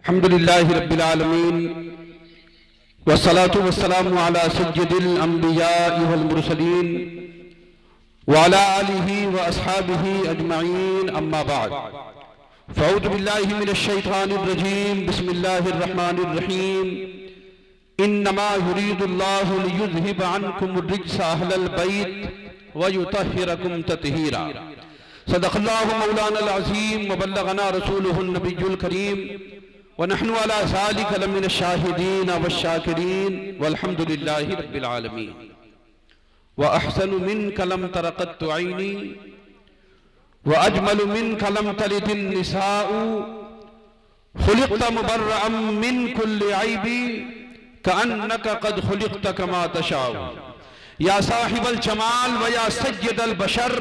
अल्हम्दुलिल्लाहि रब्बिल आलमीन वस्सलातु वस्सलामु अला सय्यिदिल अंबियाइ वल मुरसलीन व अला आलिहि व अस्हाबिहि अजमईन अम्मा बाद फ़अऊज़ु बिल्लाहि मिनश शैतानिर रजीम बिस्मिल्लाहिर रहमानिर रहीम इन्नमा युरीदुल्लाहु लियुज़हिबा अन्कुमुर रिज्सा अहलल बैत व युतहिरकुम तत्हीरा। सदक़ल्लाहु मौलानल अज़ीम व बल्लगना रसूलुहुन नबियुल करीम व नहनु अला ज़ालिका लमिनश शाहिदीन वश्शाकिरीन वल्हम्दुलिल्लाहि रब्बिल आलमीन। व अहसनु मिनका लम तरक़त्तु ऐनी व अजमलु मिनका लम तलिदिन निसाउ खुलिक़्ता मुबर्रअम मिन कुल्लि ऐबी कअन्नका क़द खुलिक़्ता कमा तशाउ। या साहिबल जमाल व या सय्यदल बशर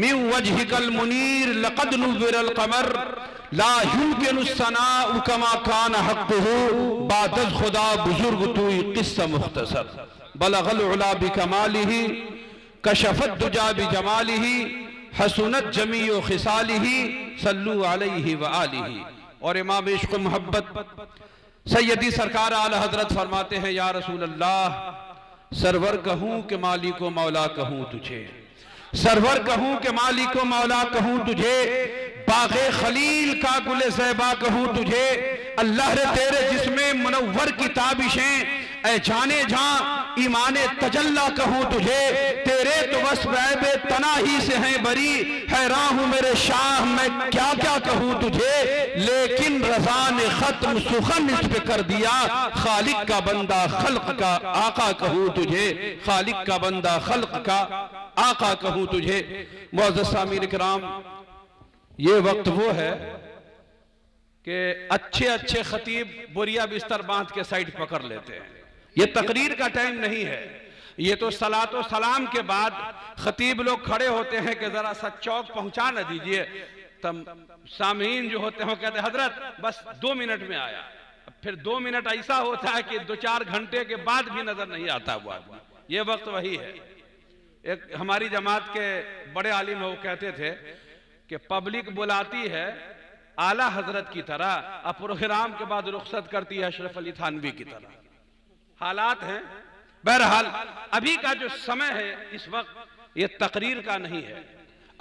मिन वजहिकल मुनीर लक़द नुव्विरल क़मर ला युमकिनुस सनाउ कमा कान हक़्क़ुहु बादल खुदा बुजुर्ग तू क़िस्सा मुख्तसर बलगल उला बिकमालिही कशफत दुजा बिजमालिही हसनत जमीउ खिसालिही सल्लु अलैहि व आलिही। और इमाम इश्क़ मोहब्बत सैयदी सरकार आला हजरत फरमाते हैं, या रसूल अल्लाह सरवर कहूँ के मालिक व मौला कहूँ तुझे, सरवर कहूँ के मालिक व मौला कहूँ तुझे, बाग़े खलील का गुले ज़ैबा कहूँ तुझे, अल्लाह रे तेरे जिस्मे मुनव्वर की ताबिशें ऐ जाने जहाँ ईमाने तजल्ला कहूँ तुझे, तेरे तो बस ऐबे तना ही से हैं बरी, हैरान हूँ मेरे शाह मैं क्या क्या कहूँ तुझे, लेकिन रज़ा ने खत्म सुखन इस पे कर दिया, खालिक का बंदा खल्क का आका कहूँ तुझे, खालिक का बंदा खल्क का आका कहूँ तुझे। मुअज़्ज़ज़ सामीन किराम, ये वक्त वो है कि अच्छे अच्छे खतीब बोरिया बिस्तर बांध के साइड पकड़ लेते हैं। ये तकरीर का टाइम नहीं है, ये तो सलातो सलाम के बाद खतीब लोग खड़े होते हैं कि जरा सा चौक पहुंचा न दीजिए, तब सामीन जो होते हैं वो कहते हैं हजरत बस 2 मिनट में आया। फिर 2 मिनट ऐसा होता है कि 2-4 घंटे के बाद भी नजर नहीं आता हुआ आदमी। ये वक्त वही है। एक हमारी जमात के बड़े आलिम वो कहते थे कि पब्लिक बुलाती है आला हजरत की तरह, अब प्रोग्राम के बाद रुखसत करती है अशरफ अली थानवी की तरह। हालात हैं। बहरहाल अभी का जो समय है इस वक्त ये तकरीर का नहीं है।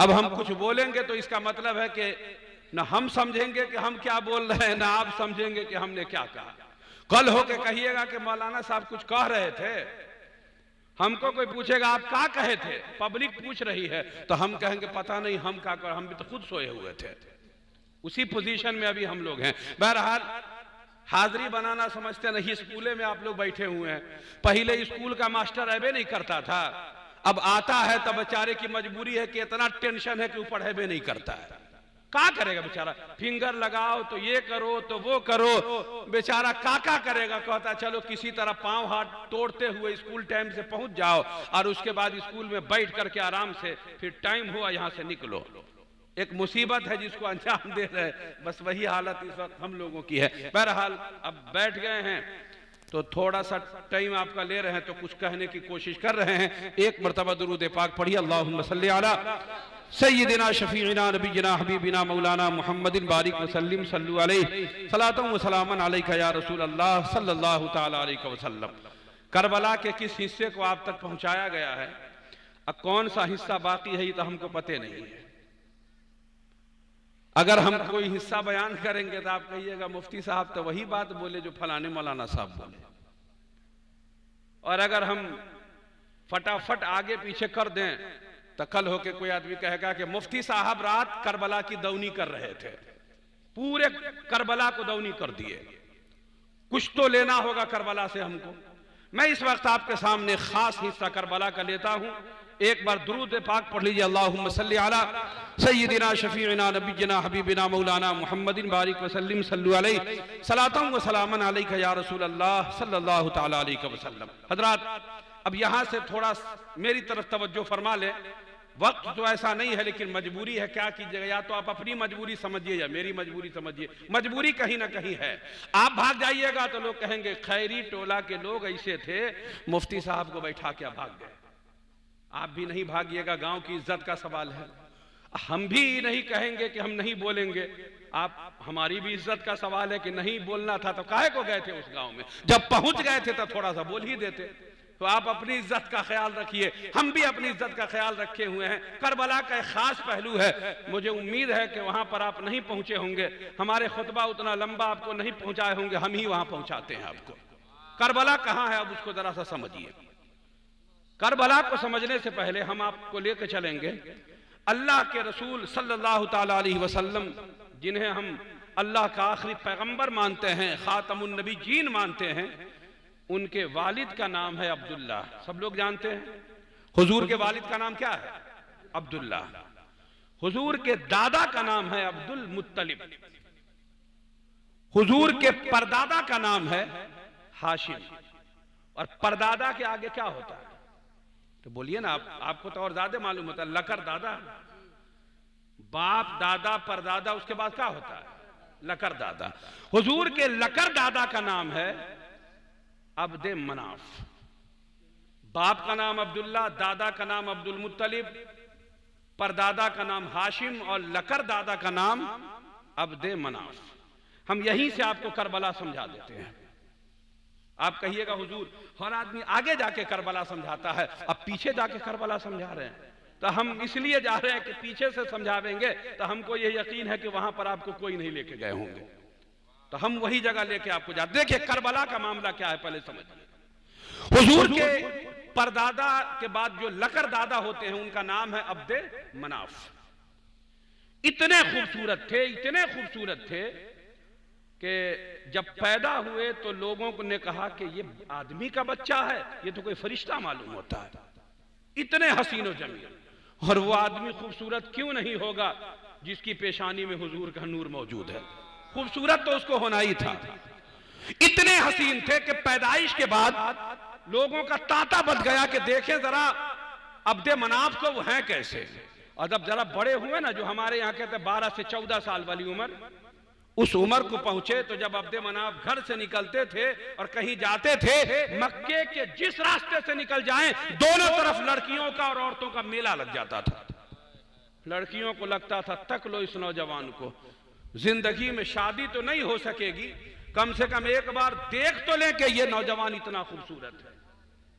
अब हम कुछ बोलेंगे तो इसका मतलब है कि न हम समझेंगे कि हम क्या बोल रहे हैं, ना आप समझेंगे कि हमने क्या कहा। कल होके कहिएगा कि मौलाना साहब कुछ कह रहे थे, हमको कोई पूछेगा आप क्या कहे थे, पब्लिक पूछ रही है, तो हम कहेंगे पता नहीं हम क्या कर, हम भी तो खुद सोए हुए थे। उसी पोजीशन में अभी हम लोग हैं। बहरहाल हाजिरी बनाना समझते नहीं, स्कूले में आप लोग बैठे हुए हैं। पहले स्कूल का मास्टर ऐबे नहीं करता था, अब आता है तब बेचारे की मजबूरी है कि इतना टेंशन है कि ऊपर ऐबे नहीं करता है। क्या करेगा बेचारा, फिंगर लगाओ तो ये करो तो वो करो, बेचारा काका करेगा। कहता चलो किसी तरह पांव हाथ तोड़ते हुए स्कूल टाइम से पहुंच जाओ और उसके बाद स्कूल में बैठ करके आराम से फिर टाइम हुआ यहां से निकलो। एक मुसीबत है जिसको अंजाम दे रहे, बस वही हालत इस वक्त हम लोगों की है। बहरहाल अब बैठ गए हैं तो थोड़ा सा टाइम आपका ले रहे हैं तो कुछ कहने की कोशिश कर रहे हैं। एक मरतबा दुरूद पाक पढ़िए, अल्लाहुम्मा सल्ली अला सय्यिदिना शफीइना नबीना हबीबिना मौलाना मुहम्मदिन बारिक वसल्लिम सल्लु अलैहि सलातुन व सलामन अलैका या रसूल अल्लाह सल्लल्लाहु तआला अलैहि वसल्लम। करबला के किस हिस्से को आप तक पहुंचाया गया है, अब कौन सा हिस्सा बाकी है ये तो हमको पते नहीं है। अगर हम कोई हिस्सा बयान करेंगे तो आप कहिएगा मुफ्ती साहब तो वही बात बोले जो फलाने मौलाना साहब बोले, और अगर हम फटाफट आगे पीछे कर दें तो कल होके कोई आदमी कहेगा कि मुफ्ती साहब रात करबला की दौनी कर रहे थे, पूरे करबला को दौनी कर दिए। कुछ तो लेना होगा करबला से हमको। मैं इस वक्त आपके सामने खास हिस्सा करबला का लेता हूं। एक बार दुरूद पाक पढ़ लीजिए, अल्लाहुम्मा सल्ली अला सय्यिदिना शफीइना नबीना हबीबिना मौलाना मुहम्मदिन बारिक वसल्लिम सल्लु अलैहि सलातुन व सलामन अलैका या रसूल अल्लाह सल्लल्लाहु तआला अलैहि वसल्लम। हजरात अब यहां से थोड़ा मेरी तरफ तवज्जो फरमा ले। वक्त तो ऐसा नहीं है लेकिन मजबूरी है, क्या कीजिएगा, या तो आप अपनी मजबूरी समझिए या मेरी मजबूरी समझिए। मजबूरी कहीं ना कहीं है। आप भाग जाइएगा तो लोग कहेंगे खैरी टोला के लोग ऐसे थे, मुफ्ती साहब को बैठा के भाग गए। आप भी नहीं भागिएगा, गांव की इज्जत का सवाल है। हम भी नहीं कहेंगे कि हम नहीं बोलेंगे। आप, हमारी भी इज्जत का सवाल है कि नहीं बोलना था तो काहे को गए थे उस गांव में, जब पहुंच गए थे तो थोड़ा सा बोल ही देते। तो आप अपनी इज्जत का ख्याल रखिए, हम भी अपनी इज्जत का ख्याल रखे हुए हैं। करबला का एक खास पहलू है, मुझे उम्मीद है कि वहां पर आप नहीं पहुंचे होंगे, हमारे खुतबा उतना लंबा आपको नहीं पहुंचाए होंगे, हम ही वहां पहुंचाते हैं आपको। करबला कहां है अब उसको जरा सा समझिए। करबला को समझने से पहले हम आपको लेकर चलेंगे अल्लाह के रसूल सल्लल्लाहु ताला अलैहि वसल्लम, जिन्हें हम अल्लाह का आखिरी पैगंबर मानते हैं, खातमुन नबीयीन मानते हैं। उनके वालिद का नाम है अब्दुल्ला, सब लोग जानते हैं। हुजूर के वालिद का नाम क्या है? अब्दुल्ला। हुजूर के दादा का नाम है अब्दुल मुत्तलिब। हुजूर के परदादा का नाम है हाशिम। और परदादा के आगे क्या होता है? तो बोलिए ना, आपको तो और ज्यादा मालूम होता है। लकर दादा, बाप दादा परदादा, उसके बाद क्या होता है? लकर दादा। हुजूर के लकर दादा का नाम है अब्दे मनाफ। बाप का नाम अब्दुल्ला, दादा का नाम अब्दुल मुत्तलिब, परदादा का नाम हाशिम और लकर दादा का नाम अब्दे मनाफ। हम यहीं से आपको करबला समझा देते हैं। आप कहिएगा हुजूर हर आदमी आगे जाके करबला समझाता है, अब पीछे जाके करबला समझा रहे हैं। तो हम इसलिए जा रहे हैं कि पीछे से समझावेंगे तो हमको ये यकीन है कि वहां पर आपको कोई नहीं लेके गए होंगे, तो हम वही जगह लेके आपको जाते। देखिए करबला का मामला क्या है पहले समझिए। हुजूर के परदादा के बाद जो लकर दादा होते हैं उनका नाम है अब्दे मनाफ। इतने खूबसूरत थे, इतने खूबसूरत थे कि जब पैदा हुए तो लोगों ने कहा कि ये आदमी का बच्चा है, ये तो कोई फरिश्ता मालूम होता है। इतने हसीन व जमील। और वो आदमी खूबसूरत क्यों नहीं होगा जिसकी पेशानी में हुजूर का नूर मौजूद है? खूबसूरत तो उसको होना ही था। इतने हसीन थे कि पैदाइश के बाद लोगों का तांता बच गया कि देखें जरा अब्दे मनाफ को वो हैं कैसे। और जब जरा बड़े हुए ना, जो हमारे यहाँ कहते 12 से 14 साल वाली उम्र, उस उम्र को पहुंचे तो जब अब्दे मनाफ घर से निकलते थे और कहीं जाते थे, मक्के के जिस रास्ते से निकल जाएं दोनों तरफ लड़कियों का और औरतों का मेला लग जाता था। लड़कियों को लगता था तक लो इस नौजवान को, जिंदगी में शादी तो नहीं हो सकेगी, कम से कम एक बार देख तो लें कि ये नौजवान इतना खूबसूरत है।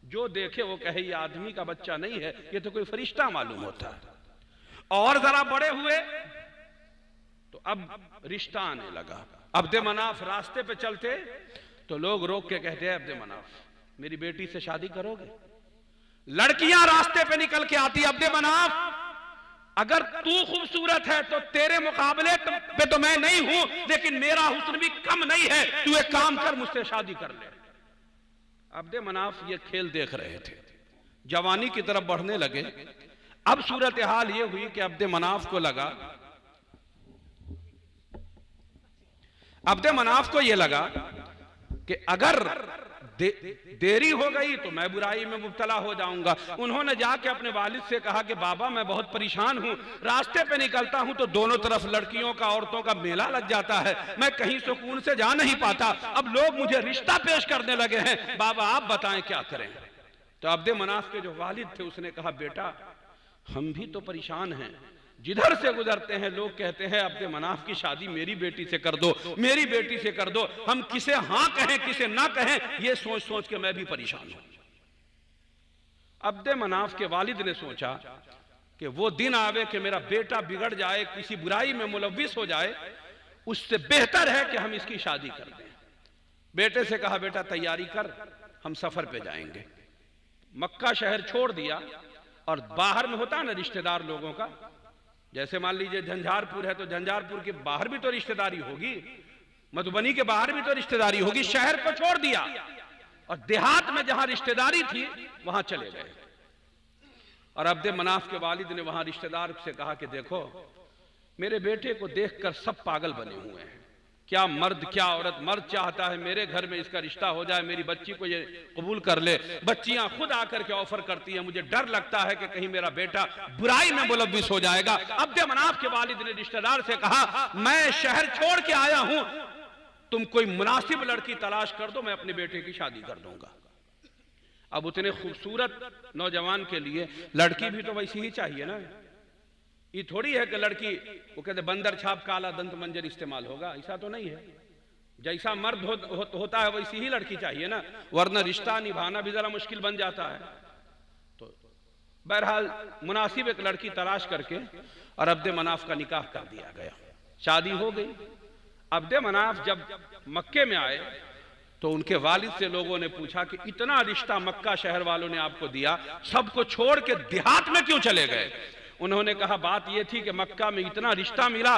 जो देखे वो कहे ये आदमी का बच्चा नहीं है, ये तो कोई फरिश्ता मालूम होता है। और जरा बड़े हुए तो अब रिश्ता आने लगा। अब्दे मनाफ रास्ते पे चलते तो लोग रोक के कहते हैं अब्दे मनाफ मेरी बेटी से शादी करोगे? लड़कियां रास्ते पे निकल के आती, अब्दे मनाफ अगर तू खूबसूरत है तो तेरे मुकाबले पे तो मैं नहीं हूं, लेकिन मेरा हुस्न भी कम नहीं है, तू एक काम कर मुझसे शादी कर ले। अब्दे मनाफ ये खेल देख रहे थे, जवानी की तरफ बढ़ने लगे। अब सूरत हाल ये हुई कि अब्दे मनाफ को लगा, अब्दे मनाफ को यह लगा कि अगर देरी हो गई तो मैं बुराई में मुब्तला हो जाऊंगा। उन्होंने जाके अपने वालिद से कहा कि बाबा मैं बहुत परेशान हूं, रास्ते पे निकलता हूं तो दोनों तरफ लड़कियों का औरतों का मेला लग जाता है, मैं कहीं सुकून से जा नहीं पाता, अब लोग मुझे रिश्ता पेश करने लगे हैं, बाबा आप बताएं क्या करें। तो अब्दे मनाफ के जो वालिद थे उसने कहा बेटा हम भी तो परेशान हैं, जिधर से गुजरते हैं लोग कहते हैं अब्दे मनाफ की शादी मेरी बेटी से कर दो, मेरी बेटी से कर दो, हम किसे हां कहें किसे ना कहें ये सोच सोच के मैं भी परेशान हूं। अब्दे मनाफ के वालिद ने सोचा कि वो दिन आवे कि मेरा बेटा बिगड़ जाए, किसी बुराई में मुलव्विस हो जाए, उससे बेहतर है कि हम इसकी शादी कर दें। बेटे से कहा बेटा तैयारी कर, हम सफर पे जाएंगे। मक्का शहर छोड़ दिया और बाहर में होता है ना रिश्तेदार लोगों का, जैसे मान लीजिए झंझारपुर है तो झंझारपुर के बाहर भी तो रिश्तेदारी होगी, मधुबनी के बाहर भी तो रिश्तेदारी होगी। शहर को छोड़ दिया और देहात में जहां रिश्तेदारी थी वहां चले गए। और अब्दे मनाफ के वालिद ने वहां रिश्तेदार से कहा कि देखो मेरे बेटे को देखकर सब पागल बने हुए हैं, क्या मर्द क्या औरत, मर्द चाहता है मेरे घर में इसका रिश्ता हो जाए, मेरी बच्ची को ये कबूल कर ले, बच्चियां खुद आकर के ऑफर करती हैं, मुझे डर लगता है कि कहीं मेरा बेटा बुराई में मुलव्विस हो जाएगा। अब्दे मनाफ के वालिद ने रिश्तेदार से कहा मैं शहर छोड़ के आया हूं, तुम कोई मुनासिब लड़की तलाश कर दो, मैं अपने बेटे की शादी कर दूंगा। अब उतने खूबसूरत नौजवान के लिए लड़की भी तो वैसी ही चाहिए ना, ये थोड़ी है कि लड़की वो कहते बंदर छाप काला दंत मंजर इस्तेमाल होगा, ऐसा तो नहीं है। जैसा मर्द होता है वैसी ही लड़की चाहिए ना, वरना रिश्ता निभाना भी जरा मुश्किल बन जाता है। तो बहरहाल मुनासिब एक लड़की तलाश करके और अब्द मनाफ का निकाह कर दिया गया, शादी हो गई। अब्द मनाफ जब मक्के में आए तो उनके वालिद से लोगों ने पूछा कि इतना रिश्ता मक्का शहर वालों ने आपको दिया, सबको छोड़ के देहात में क्यों चले गए? उन्होंने कहा बात यह थी कि मक्का में इतना रिश्ता मिला,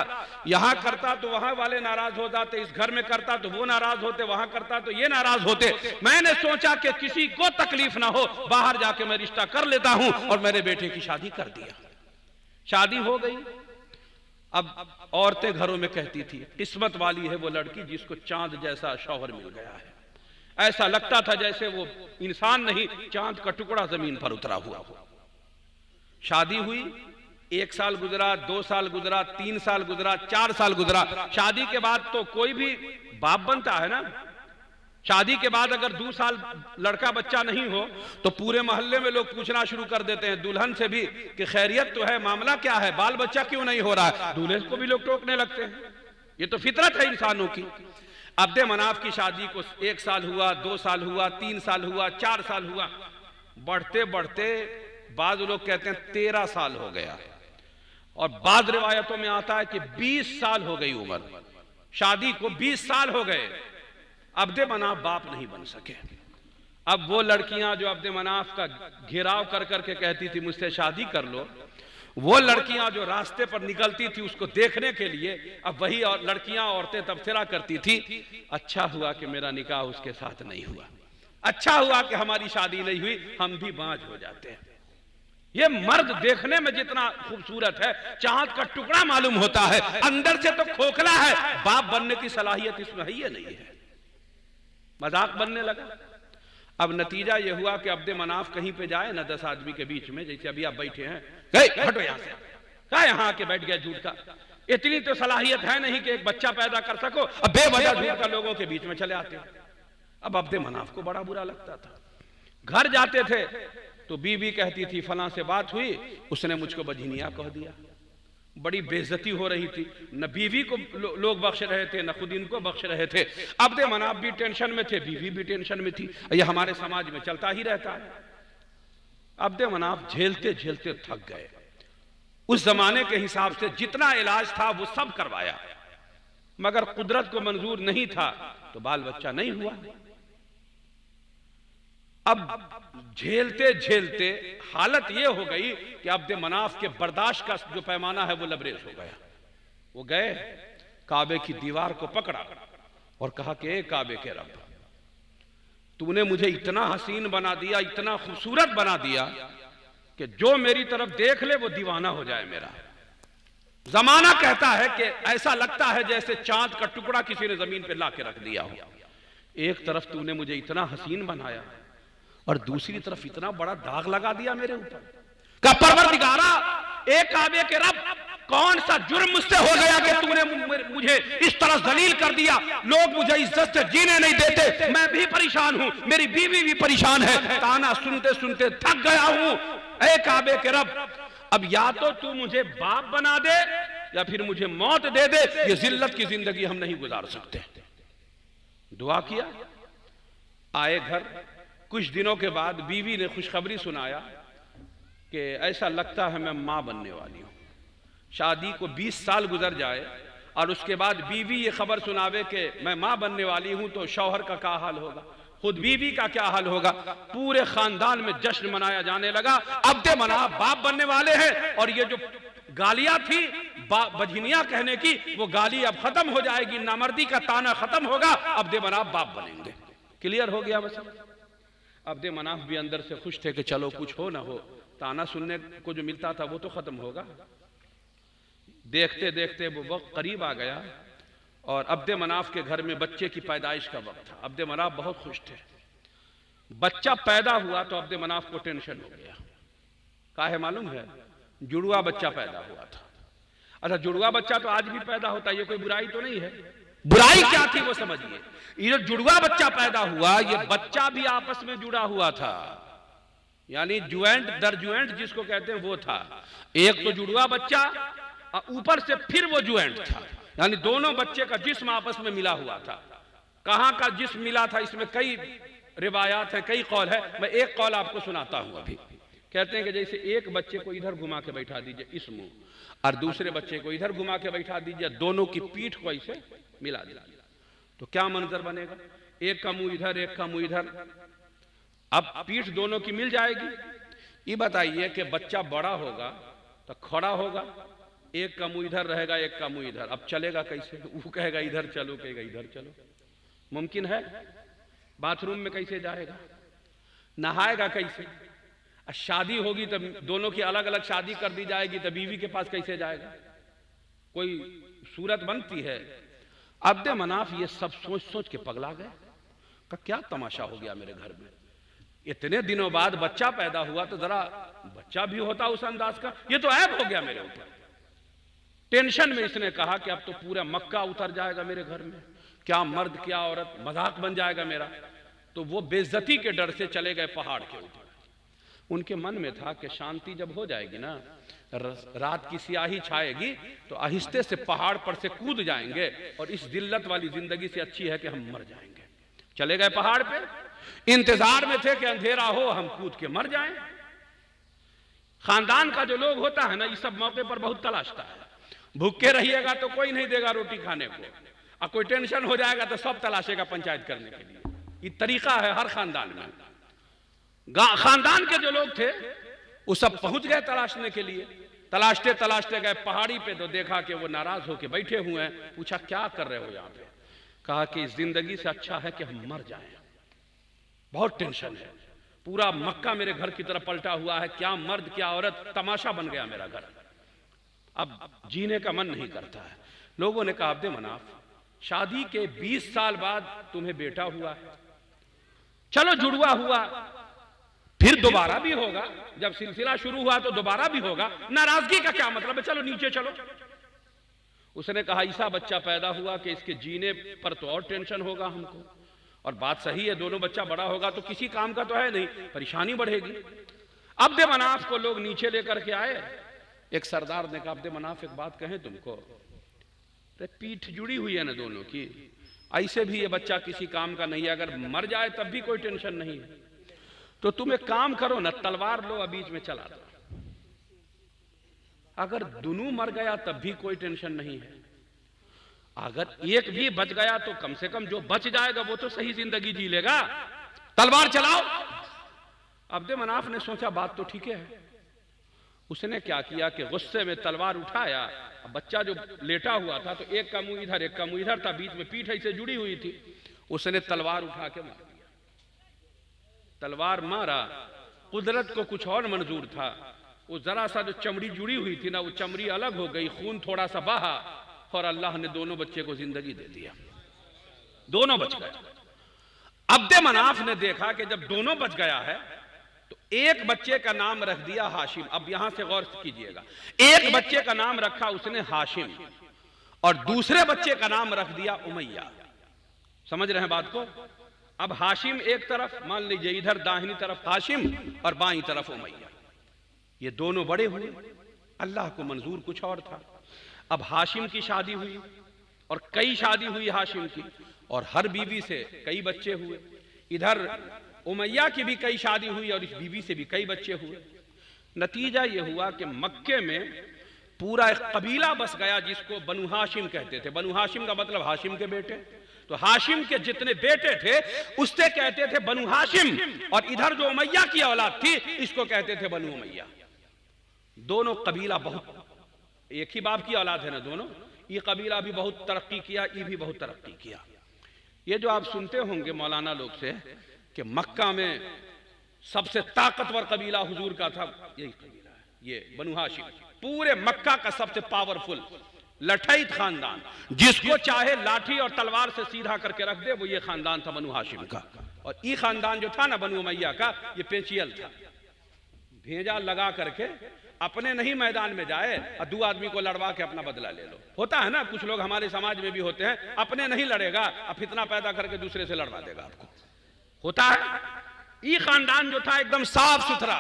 यहां करता तो वहां वाले नाराज हो जाते, इस घर में करता तो वो नाराज होते, वहां करता तो ये नाराज होते। मैंने सोचा कि किसी को तकलीफ ना हो, बाहर जाके मैं रिश्ता कर लेता हूं, और मेरे बेटे की शादी कर दिया। शादी हो गई। अब औरतें घरों में कहती थी किस्मत वाली है वो लड़की जिसको चांद जैसा शौहर मिल गया है। ऐसा लगता था जैसे वो इंसान नहीं, चांद का टुकड़ा जमीन पर उतरा हुआ हो। शादी हुई, 1 साल गुजरा, 2 साल गुजरा, 3 साल गुजरा, 4 साल गुजरा। शादी के बाद तो कोई भी बाप बनता है ना। शादी के बाद अगर 2 साल लड़का बच्चा नहीं हो तो पूरे मोहल्ले में लोग पूछना शुरू कर देते हैं, दुल्हन से भी कि खैरियत तो है, मामला क्या है, बाल बच्चा क्यों नहीं हो रहा है। दूल्हे को भी लोग टोकने लगते हैं, ये तो फितरत है इंसानों की। अब्द मनाफ की शादी को 1 साल हुआ, 2 साल हुआ, 3 साल हुआ, 4 साल हुआ, बढ़ते बढ़ते बाद लोग कहते हैं 13 साल हो गया, और बाद रिवायतों में आता है कि 20 साल हो गई उम्र, शादी को 20 साल हो गए। अब्द मनाफ बाप नहीं बन सके। अब वो लड़कियां जो अब्द मनाफ का घेराव कर करके कहती थी मुझसे शादी कर लो, वो लड़कियां जो रास्ते पर निकलती थी उसको देखने के लिए, अब वही और लड़कियां औरतें तबसरा करती थी, अच्छा हुआ कि मेरा निकाह उसके साथ नहीं हुआ, अच्छा हुआ कि हमारी शादी नहीं हुई, हम भी बांझ हो जाते हैं। ये मर्द देखने में जितना खूबसूरत है, चांद का टुकड़ा मालूम होता है, अंदर से तो खोखला है, बाप बनने की सलाहियत इसमें है नहीं है। मजाक बनने लगा। अब नतीजा यह हुआ कि अब्द मनाफ कहीं पे जाए ना 10 आदमी के बीच में, जैसे अभी आप बैठे हैं, हटो यहां से, क्या यहां आके बैठ गया झूठ का, इतनी तो सलाहियत है नहीं कि एक बच्चा पैदा कर सको, अब बेवजह झूठ का लोगों के बीच में चले आते हैं। अब अब्द मनाफ को बड़ा बुरा लगता था। घर जाते थे तो बीवी कहती थी फलां से बात हुई, उसने मुझको बझिनिया कह दिया, बड़ी बेइज्जती हो रही थी। न बीवी को लोग बख्श रहे थे, न खुद इनको बख्श रहे थे। अब्द मनाफ भी टेंशन में थे, बीवी भी टेंशन में थी। यह हमारे समाज में चलता ही रहता है। अब्द मनाफ झेलते झेलते थक गए। उस जमाने के हिसाब से जितना इलाज था वो सब करवाया, मगर कुदरत को मंजूर नहीं था, तो बाल बच्चा नहीं हुआ। अब झेलते झेलते हालत यह हो गई कि अब्द मनाफ के बर्दाश्त का जो पैमाना है वो लबरेज हो गया। वो गए, काबे की दीवार को पकड़ा और कहा कि ए काबे के रब, तूने मुझे इतना हसीन बना दिया, इतना खूबसूरत बना दिया कि जो मेरी तरफ देख ले वो दीवाना हो जाए मेरा। जमाना कहता है कि ऐसा लगता है जैसे चांद का टुकड़ा किसी ने जमीन पे ला के रख दिया हो। एक तरफ तूने मुझे इतना हसीन बनाया और दूसरी तरफ इतना बड़ा दाग लगा दिया मेरे ऊपर। का परवरदिगारा, एक काबे के रब, कौन सा जुर्म मुझसे हो गया कि तूने मुझे इस तरह जलील कर दिया। लोग मुझे इज्जत से जीने नहीं देते, मैं भी परेशान हूं, मेरी बीवी भी परेशान है, ताना सुनते सुनते थक गया हूं। ए काबे के रब, अब या तो तू मुझे बाप बना दे या फिर मुझे मौत दे दे, ये जिल्लत की जिंदगी हम नहीं गुजार सकते। दुआ किया, आए घर। कुछ दिनों के बाद बीवी ने खुशखबरी सुनाया कि ऐसा लगता है मैं मां बनने वाली हूं। शादी को 20 साल गुजर जाए और उसके बाद बीवी ये खबर सुनावे कि मैं मां बनने वाली हूं, तो शौहर का क्या हाल होगा, खुद बीवी का क्या हाल होगा। पूरे खानदान में जश्न मनाया जाने लगा। अब्द मनाफ बाप बनने वाले हैं, और ये जो गालियां थी बझिनिया कहने की, वो गाली अब खत्म हो जाएगी, नामर्दी का ताना खत्म होगा, अब्द मनाफ बाप बनेंगे। क्लियर हो गया बस। अब्द मनाफ भी अंदर से खुश थे कि चलो कुछ हो ना हो, ताना सुनने को जो मिलता था वो तो खत्म होगा। देखते देखते वो वक्त करीब आ गया और अब्द मनाफ के घर में बच्चे की पैदाइश का वक्त था। अब्द मनाफ बहुत खुश थे। बच्चा पैदा हुआ तो अब्द मनाफ को टेंशन हो गया। काहे मालूम है, जुड़वा बच्चा पैदा हुआ था। अच्छा, जुड़वा बच्चा तो आज भी पैदा होता है, ये कोई बुराई तो नहीं है। बुराई क्या थी वो समझिए। ये जुड़वा बच्चा पैदा हुआ, ये बच्चा भी आपस में जुड़ा हुआ था। यानी ज्वाइंट दर ज्वाइंट जिसको कहते हैं वो था। एक तो जुड़वा बच्चा और ऊपर से फिर वो ज्वाइंट था, यानी दोनों बच्चे का जिस्म आपस में मिला हुआ था। कहां का जिस्म मिला था, इसमें कई रिवायात है, कई कौल है। मैं एक कौल आपको सुनाता हूं अभी। कहते हैं कि जैसे एक बच्चे को इधर घुमा के बैठा दीजिए इस मुंह, और दूसरे बच्चे को इधर घुमा के बैठा दीजिए, दोनों की पीठ को ऐसे मिला दीजिए, तो क्या मंजर बनेगा? एक का मुंह इधर, एक का मुंह इधर। अब पीठ दोनों की मिल जाएगी। ये बताइए कि बच्चा बड़ा होगा तो खड़ा होगा, एक का मुंह इधर रहेगा, एक का मुंह इधर। अब चलेगा कैसे? वो कहेगा इधर चलो, कहेगा इधर चलो। मुमकिन है? बाथरूम में कैसे जाएगा? नहाएगा कैसे? शादी होगी तो दोनों की अलग अलग शादी कर दी जाएगी, तो बीवी के पास कैसे जाएगा? कोई सूरत बनती है? अब्द मनाफ ये सब सोच सोच के पगला गए का क्या तमाशा हो गया मेरे घर में। इतने दिनों बाद बच्चा पैदा हुआ तो जरा बच्चा भी होता उस अंदाज का, ये तो ऐब हो गया मेरे ऊपर। टेंशन में इसने कहा कि अब तो पूरा मक्का उतर जाएगा मेरे घर में, क्या मर्द क्या औरत, मजाक बन जाएगा मेरा। तो वो बेइज्जती के डर से चले गए पहाड़ के ऊपर। उनके मन में था कि शांति जब हो जाएगी ना, रात की सियाही छाएगी तो आहिस्ते से पहाड़ पर से कूद जाएंगे, और इस जिल्लत वाली जिंदगी से अच्छी है कि हम मर जाएंगे। चले गए पहाड़ पे, इंतजार में थे कि अंधेरा हो हम कूद के मर जाएं। खानदान का जो लोग होता है ना, इस सब मौके पर बहुत तलाशता है। भूखे रहिएगा तो कोई नहीं देगा रोटी खाने को, और कोई टेंशन हो जाएगा तो सब तलाशेगा पंचायत करने के लिए। ये तरीका है हर खानदान में। खानदान के जो लोग थे वो सब पहुंच गए तलाशने के लिए। तलाशते तलाशते गए पहाड़ी पे, तो देखा कि वो नाराज होके बैठे हुए हैं। पूछा क्या कर रहे हो यहाँ पे? कहा कि इस जिंदगी से अच्छा है कि हम मर जाएं, बहुत टेंशन है, पूरा मक्का मेरे घर की तरफ पलटा हुआ है, क्या मर्द क्या औरत, तमाशा बन गया मेरा घर, अब जीने का मन नहीं करता है। लोगों ने कहा अब्दे मनाफ, शादी के 20 साल बाद तुम्हें बेटा हुआ है, चलो जुड़वा हुआ, फिर दोबारा भी होगा, जब सिलसिला शुरू हुआ तो दोबारा भी होगा, नाराजगी का क्या मतलब है, चलो नीचे चलो। उसने कहा ऐसा बच्चा पैदा हुआ कि इसके जीने पर तो और टेंशन होगा हमको, और बात सही है, दोनों बच्चा बड़ा होगा तो किसी काम का तो है नहीं, परेशानी बढ़ेगी। अब्दे मनाफ को लोग नीचे लेकर के आए। एक सरदार ने कहा अब्दे मनाफ एक बात कहें तुमको, पीठ जुड़ी हुई है ना दोनों की, ऐसे भी ये बच्चा किसी काम का नहीं है, अगर मर जाए तब भी कोई टेंशन नहीं है, तो तुम एक काम करो ना, तलवार लो और बीच में चला दो, अगर दोनों मर गया तब भी कोई टेंशन नहीं है, अगर एक भी बच गया तो कम से कम जो बच जाएगा वो तो सही जिंदगी जी लेगा, तलवार चलाओ। अब्दे मनाफ ने सोचा बात तो ठीक है। उसने क्या किया कि गुस्से में तलवार उठाया, बच्चा जो लेटा हुआ था तो एक का मुंह इधर एक का मुंह इधर था, बीच में पीठ ऐसे जुड़ी हुई थी, उसने तलवार उठा के मार दिया। तलवार मारा, कुदरत को कुछ और मंजूर था, वो जरा सा जो चमड़ी जुड़ी हुई थी ना, वो चमड़ी अलग हो गई, खून थोड़ा सा बहा, और अल्लाह ने दोनों बच्चे को जिंदगी दे दिया, दोनों बच गए। अब्दे मनाफ ने देखा कि जब दोनों बच गया है तो एक बच्चे का नाम रख दिया हाशिम। अब यहां से गौर कीजिएगा, एक बच्चे का नाम रखा उसने हाशिम, और दूसरे बच्चे का नाम रख दिया उमैया। समझ रहे हैं बात को? अब हाशिम एक तरफ, मान लीजिए इधर दाहिनी तरफ हाशिम और बाईं तरफ उमैया, ये दोनों बड़े हुए, अल्लाह को मंजूर कुछ और था। अब हाशिम की शादी हुई और कई शादी हुई हाशिम की, और हर बीवी से कई बच्चे हुए। इधर उमैया की भी कई शादी हुई और इस बीवी से भी कई बच्चे हुए। नतीजा यह हुआ कि मक्के में पूरा एक कबीला बस गया जिसको बनु हाशिम कहते थे। बनु हाशिम का मतलब हाशिम के बेटे, तो हाशिम के जितने बेटे थे उससे कहते थे बनु हाशिम, और इधर जो उमैया की औलाद थी इसको कहते थे बनु उमैया। दोनों कबीला बहुत, एक ही बाप की औलाद है ना दोनों, ये कबीला भी बहुत तरक्की किया, ये भी बहुत तरक्की किया। ये जो आप सुनते होंगे मौलाना लोग से कि मक्का में सबसे ताकतवर कबीला हुजूर का था, यही कबीला है, ये बनु हाशिम, पूरे मक्का का सबसे पावरफुल लठैत खानदान, जिसको चाहे लाठी और तलवार से सीधा करके रख दे, वो ये खानदान था बनु हाशिम का। और ये खानदान जो था ना बनु उमैया का, ये पेचियल था, भेजा लगा करके अपने नहीं मैदान में जाए और दो आदमी को लड़वा के अपना बदला ले लो। होता है ना, कुछ लोग हमारे समाज में भी होते हैं, अपने नहीं लड़ेगा और फितना पैदा करके दूसरे से लड़वा देगा आपको, होता है। ये खानदान जो था एकदम साफ सुथरा,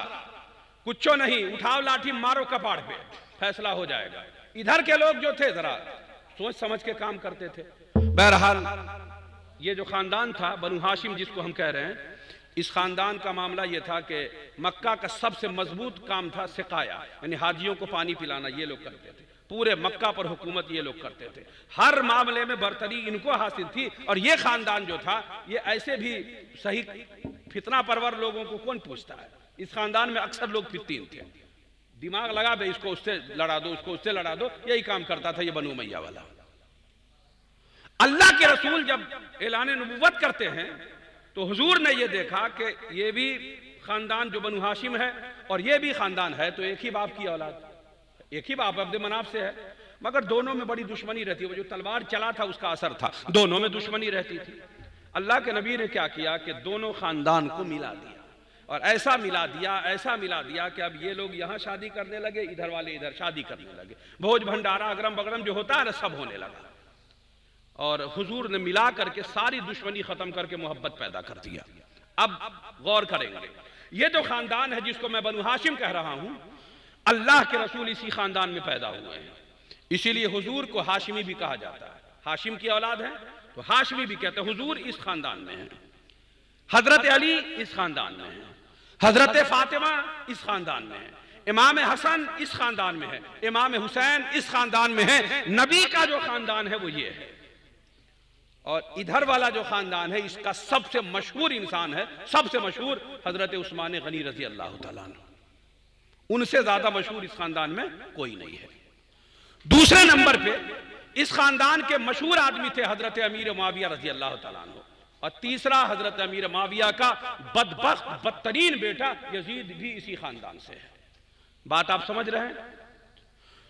कुछ नहीं, उठाओ लाठी मारो कपाड़ पे, फैसला हो जाएगा। इधर के लोग जो थे जरा सोच समझ के काम करते थे। बहरहाल ये जो खानदान था बनु हाशिम जिसको हम कह रहे हैं, इस खानदान का मामला ये था कि मक्का का सबसे मजबूत काम था सिकाया, यानी हाजियों को पानी पिलाना, ये लोग करते थे। पूरे मक्का पर हुकूमत ये लोग करते थे, हर मामले में बरतरी इनको हासिल थी। और ये खानदान जो था ये ऐसे भी सही फितना परवर लोगों को कौन पूछता है। इस खानदान में अक्सर लोग फितीन थे, दिमाग लगा दे, इसको उससे लड़ा दो, उसको उससे लड़ा दो, यही काम करता था ये बनु उमैया वाला। अल्लाह के रसूल जब ऐलान नबुव्वत करते हैं तो हुजूर ने ये देखा कि ये भी खानदान जो बनु हाशिम है और ये भी खानदान है, तो एक ही बाप की औलाद, एक ही बाप अब्द मनाफ से है, मगर दोनों में बड़ी दुश्मनी रहती है। वो जो तलवार चला था उसका असर था, दोनों में दुश्मनी रहती थी। अल्लाह के नबी ने क्या किया कि दोनों खानदान को मिला दिया, और ऐसा मिला दिया कि अब ये लोग यहाँ शादी करने लगे, इधर वाले इधर शादी करने लगे, भोज भंडारा अगरम बगरम जो होता है ना सब होने लगा। और हुजूर ने मिला करके सारी दुश्मनी खत्म करके मोहब्बत पैदा कर दिया। अब गौर करेंगे, ये जो खानदान है जिसको मैं बनु हाशिम कह रहा हूं, अल्लाह के रसूल इसी खानदान में पैदा हुए हैं, इसीलिए हुजूर को हाशिमी भी कहा जाता है। हाशिम की औलाद है तो हाशिमी भी कहते हैं। हुजूर इस खानदान में है, हजरत अली इस खानदान में है, हजरत फातिमा इस खानदान में है, इमाम हसन इस खानदान में है, इमाम हुसैन इस खानदान में है। नबी का जो खानदान है वो ये है। और इधर वाला जो खानदान है इसका सबसे मशहूर इंसान है, सबसे मशहूर हजरत उस्मान गनी रजी अल्लाह तआला अन्हु, उनसे ज्यादा मशहूर इस खानदान में कोई नहीं है। दूसरे नंबर पे इस खानदान के मशहूर आदमी थे हजरत अमीर मुआविया रजी अल्लाह तआला अन्हु, और तीसरा हजरत अमीर मुआविया का बदबख्त बदतरीन बेटा यजीद भी इसी खानदान से है। बात आप समझ रहे हैं?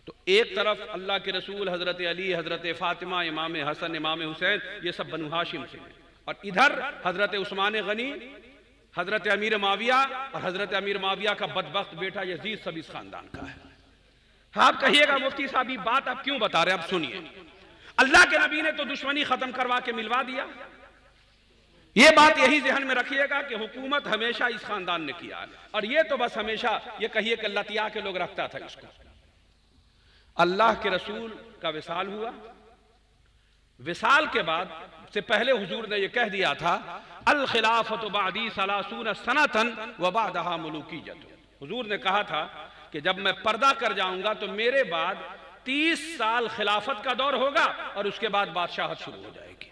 तो एक तरफ अल्लाह के रसूल हजरत अली, हजरत फातिमा, इमाम हसन, इमाम हुसैन, ये सब बनु हाशिम से हैं, और इधर हजरत उस्मान गनी, हजरत अमीर मुआविया और हजरत अमीर मुआविया का बदबख्त बेटा यजीद सब इस खानदान का है। आप कहिएगा मुफ्ती साहब ये बात आप क्यों बता रहे हैं? अब सुनिए, अल्लाह के नबी ने तो दुश्मनी खत्म करवा के मिलवा दिया। ये बात यही ज़हन में रखिएगा कि हुकूमत हमेशा इस खानदान ने किया है, और ये तो बस हमेशा ये कहिए कि लतिया के लोग रखता था इसको। अल्लाह के रसूल का विसाल हुआ, विसाल के बाद से पहले हुजूर ने ये कह दिया था अल खिलाफत बादी सलासून सनतन व बादहा मुलूकियत। हुजूर ने कहा था कि जब मैं पर्दा कर जाऊंगा तो मेरे बाद 30 साल खिलाफत का दौर होगा और उसके बाद बादशाहत शुरू हो जाएगी।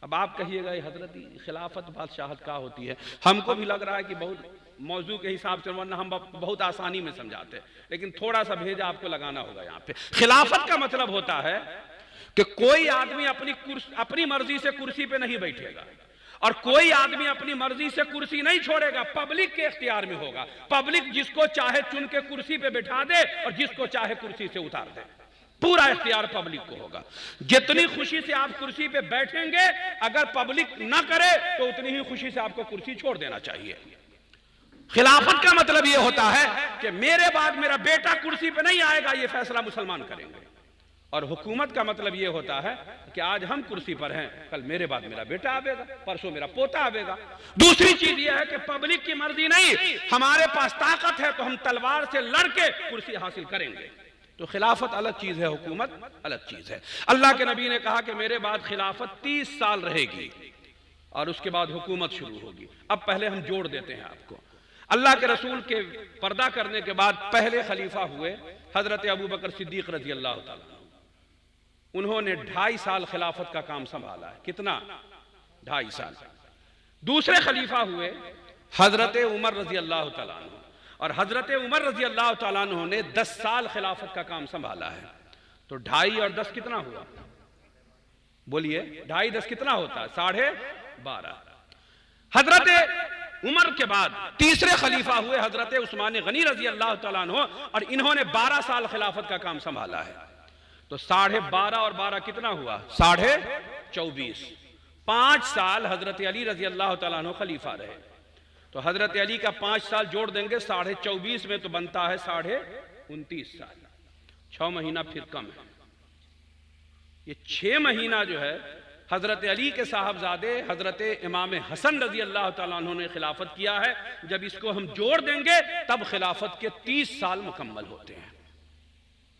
अब आप कहिएगा हजरत खिलाफत बादशाहत क्या होती है? हमको भी लग रहा है कि बहुत मौजू के हिसाब से, वरना हम बहुत आसानी में समझाते हैं, लेकिन थोड़ा सा भेजा आपको लगाना होगा यहाँ पे। खिलाफत का मतलब होता है कि कोई आदमी अपनी मर्जी से कुर्सी पे नहीं बैठेगा, और कोई आदमी अपनी मर्जी से कुर्सी नहीं छोड़ेगा, पब्लिक के इख्तियार में होगा। पब्लिक जिसको चाहे चुन के कुर्सी पे बैठा दे और जिसको चाहे कुर्सी से उतार दे, पूरा इख्तियार पब्लिक को होगा। जितनी खुशी से आप कुर्सी पे बैठेंगे, अगर पब्लिक ना करे तो उतनी ही खुशी से आपको कुर्सी छोड़ देना चाहिए। खिलाफत का मतलब यह होता है कि मेरे बाद मेरा बेटा कुर्सी पे नहीं आएगा, यह फैसला मुसलमान करेंगे। और हुकूमत का मतलब यह होता है कि आज हम कुर्सी पर हैं, कल मेरे बाद मेरा बेटा आवेगा, परसों मेरा पोता आवेगा। दूसरी चीज यह है कि पब्लिक की मर्जी नहीं, हमारे पास ताकत है तो हम तलवार से लड़के कुर्सी हासिल करेंगे। तो खिलाफत अलग चीज है, हुकूमत अलग चीज है। अल्लाह के नबी ने कहा कि मेरे बाद खिलाफत 30 साल रहेगी और उसके बाद हुकूमत शुरू होगी। अब पहले हम जोड़ देते हैं आपको। अल्लाह के रसूल के पर्दा करने के बाद पहले खलीफा हुए हजरत अबू बकर सिद्दीक रजी अल्लाह ताला। उन्होंने 2.5 साल खिलाफत का काम संभाला है। कितना? 2.5 साल। दूसरे खलीफा हुए हजरत उमर रजी अल्लाह ताला अन्हु, और हजरत उमर रजी अल्लाह ताला अन्हु ने 10 साल खिलाफत का काम संभाला है। तो 2.5 और 10 कितना हुआ? बोलिए, 2.5 10 कितना होता है? 12.5। हजरत उमर के बाद तीसरे खलीफा हुए हजरत उस्मान गनी रजी अल्लाह ताला अन्हु, और इन्होंने 12 साल खिलाफत का काम संभाला है। तो 12.5 और 12 कितना हुआ? 24.5। 5 साल हजरत अली रजी अल्लाह ताला अन्हु खलीफा रहे। तो हजरत अली का 5 साल जोड़ देंगे 24.5 में, तो बनता है 29.5 साल। 6 महीना फिर कम है। ये 6 महीना जो है हजरत अली के साहबजादे हजरत इमाम हसन रजी अल्लाह ताला अन्हु ने खिलाफत किया है। जब इसको हम जोड़ देंगे तब खिलाफत के 30 साल मुकम्मल होते हैं।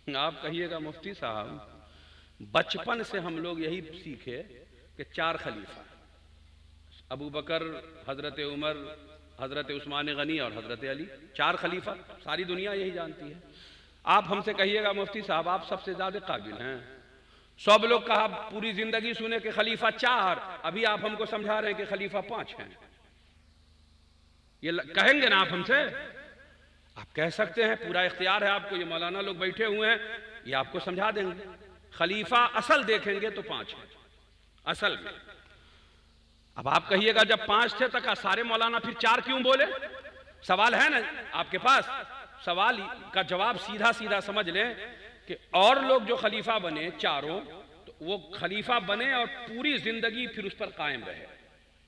आप कहिएगा मुफ्ती साहब, बचपन से हम लोग यही सीखे कि 4 खलीफा, अबू बकर, हजरत उमर, हजरत उस्मान गनी और हजरत अली, 4 खलीफा, सारी दुनिया यही जानती है। आप हमसे कहिएगा मुफ्ती साहब आप सबसे ज्यादा काबिल हैं। सब लोग कहा पूरी जिंदगी सुने कि खलीफा 4, अभी आप हमको समझा रहे हैं कि खलीफा 5 हैं। ये कहेंगे ना आप हमसे? आप कह सकते हैं, पूरा इख्तियार है आपको, ये मौलाना लोग बैठे हुए हैं, ये आपको समझा देंगे। खलीफा असल देखेंगे तो 5 है असल में। अब आप कहिएगा जब 5 थे तक सारे मौलाना फिर 4 क्यों बोले? सवाल है ना आपके पास? सवाल का जवाब सीधा सीधा समझ लें कि और लोग जो खलीफा बने 4, तो वो खलीफा बने और पूरी जिंदगी फिर उस पर कायम रहे,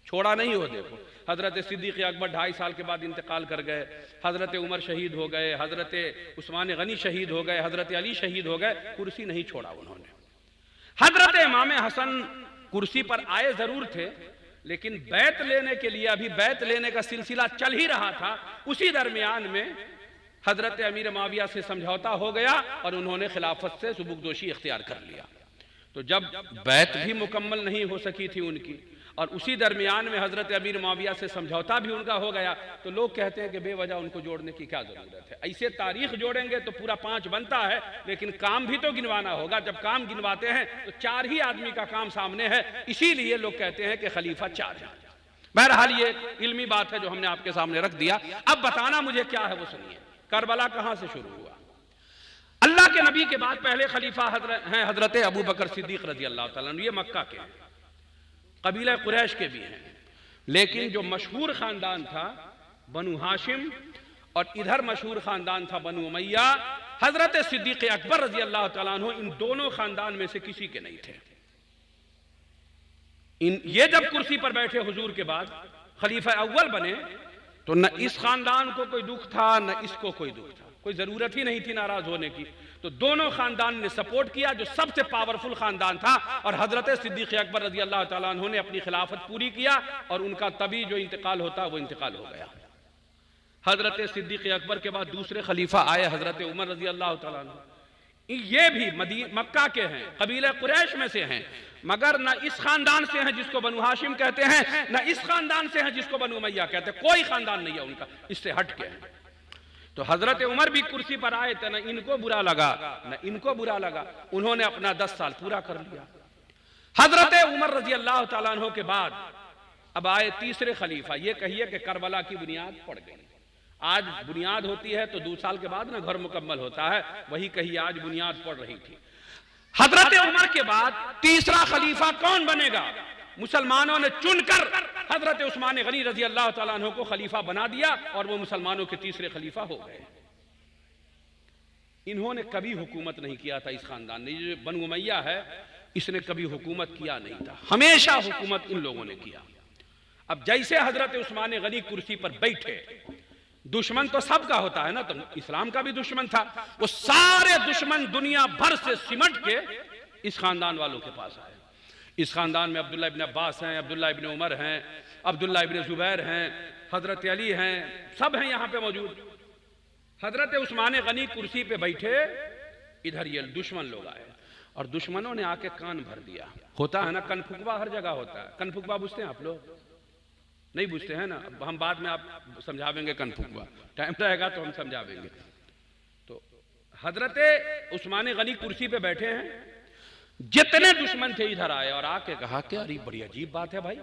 छोड़ा नहीं हो। देखो हजरत सिद्दीक अकबर 2.5 साल के बाद इंतकाल कर गए, हजरत उमर शहीद हो गए, हजरत उस्मान गनी शहीद हो गए, हजरत अली शहीद हो गए, कुर्सी नहीं छोड़ा उन्होंने। हजरत इमाम हसन कुर्सी पर आए जरूर थे, लेकिन बैत लेने के लिए अभी बैत लेने का सिलसिला चल ही रहा था। उसी दरमियान में हजरत अमीर माविया से समझौता हो गया और उन्होंने खिलाफत से सुबुकदोशी इख्तियार कर लिया। तो जब बैत भी मुकम्मल नहीं हो सकी थी उनकी और उसी दरमियान में हजरत अमीर माविया से समझौता भी उनका हो गया, तो लोग कहते हैं कि बेवजह उनको जोड़ने की क्या जरूरत है। ऐसे तारीख जोड़ेंगे तो पूरा 5 बनता है, लेकिन काम भी तो गिनवाना होगा। जब काम गिनवाते हैं तो 4 ही आदमी का काम सामने है, इसीलिए लोग कहते हैं कि खलीफा 4 है। बहरहाल ये इल्मी बात है जो हमने आपके सामने रख दिया। अब बताना मुझे क्या है वो सुनिए। करबला कहां से शुरू हुआ? अल्लाह के नबी के बाद पहले खलीफा हैं हजरत अबू बकर सिद्दीक रजी अल्लाह ताला अन्हु। ये मक्का के हैं, कबीला कुरैश के भी हैं, लेकिन जो मशहूर खानदान था बनु हाशिम और इधर मशहूर खानदान था बनु उमैया। हजरत सिद्दीक अकबर रजी अल्लाह ताला अन्हु इन दोनों खानदान में से किसी के नहीं थे। ये जब कुर्सी पर बैठे हुजूर के बाद खलीफा अव्वल बने तो न इस खानदान को कोई दुख था न इसको कोई दुख था, कोई जरूरत ही नहीं थी नाराज होने की। तो दोनों खानदान ने सपोर्ट किया, जो सबसे पावरफुल खानदान था, और हजरत सिद्दीक अकबर रजी अल्लाह ताला अन्हु ने अपनी खिलाफत पूरी किया और उनका तभी जो इंतकाल होता वो इंतकाल हो गया। हजरत सिद्दीक अकबर के बाद दूसरे खलीफा आए हजरत उमर रजी अल्लाह ताला अन्हु। ये भी मक्का के हैं, कबीला कुरैश में से हैं, मगर न इस खानदान से हैं जिसको बनु हाशिम कहते हैं, न इस खानदान से हैं जिसको बनु उमैया कहते हैं। कोई खानदान नहीं है उनका, इससे हट के है। तो हजरत उमर भी कुर्सी पर आए थे, न इनको बुरा लगा न इनको बुरा लगा, उन्होंने अपना 10 साल पूरा कर लिया। हजरत उमर रजी अल्लाह ताला अन्हु के बाद अब आए तीसरे खलीफा। ये कहिए कि करबला की बुनियाद पड़ गई। आज बुनियाद होती है तो 2 साल के बाद ना घर मुकम्मल होता है, वही कहिए आज बुनियाद पड़ रही थी। हजरत उमर के बाद तीसरा खलीफा कौन बनेगा? मुसलमानों ने चुनकर हजरत उस्मान गनी रजी अल्लाह ताला अन्हु को खलीफा बना दिया और वो मुसलमानों के तीसरे खलीफा हो गए। इन्होंने कभी हुकूमत नहीं किया था, इस खानदान ने, जो बनु उमैया है इसने कभी हुकूमत किया नहीं था, हमेशा हुकूमत इन लोगों ने किया। अब जैसे हजरत उस्मान गनी कुर्सी पर बैठे, दुश्मन तो सबका होता है ना, तो इस्लाम का भी दुश्मन था, वो सारे दुश्मन दुनिया भर से सिमट के इस खानदान वालों के पास आए। इस खानदान में अब्दुल्ला इब्न अब्बास हैं, अब्दुल्ला इब्न उमर हैं, अब्दुल्ला इब्न जुबैर हैं, हजरत अली हैं, सब हैं यहाँ पे मौजूद। हजरत उस्मान गनी कुर्सी पे बैठे, इधर ये दुश्मन लोग आए और दुश्मनों ने आके कान भर दिया। होता है ना कनफुकवा, हर जगह होता है। कनफुकवा बुझते हैं आप लोग? नहीं बुझते हैं ना, हम बाद में आप समझावेंगे कनफुकवा, टाइम रहेगा तो हम समझावेंगे। तो हजरत उस्मान गनी कुर्सी पे बैठे हैं, जितने दुश्मन थे इधर आए और आके कहा कि अरे बड़ी अजीब बात है भाई,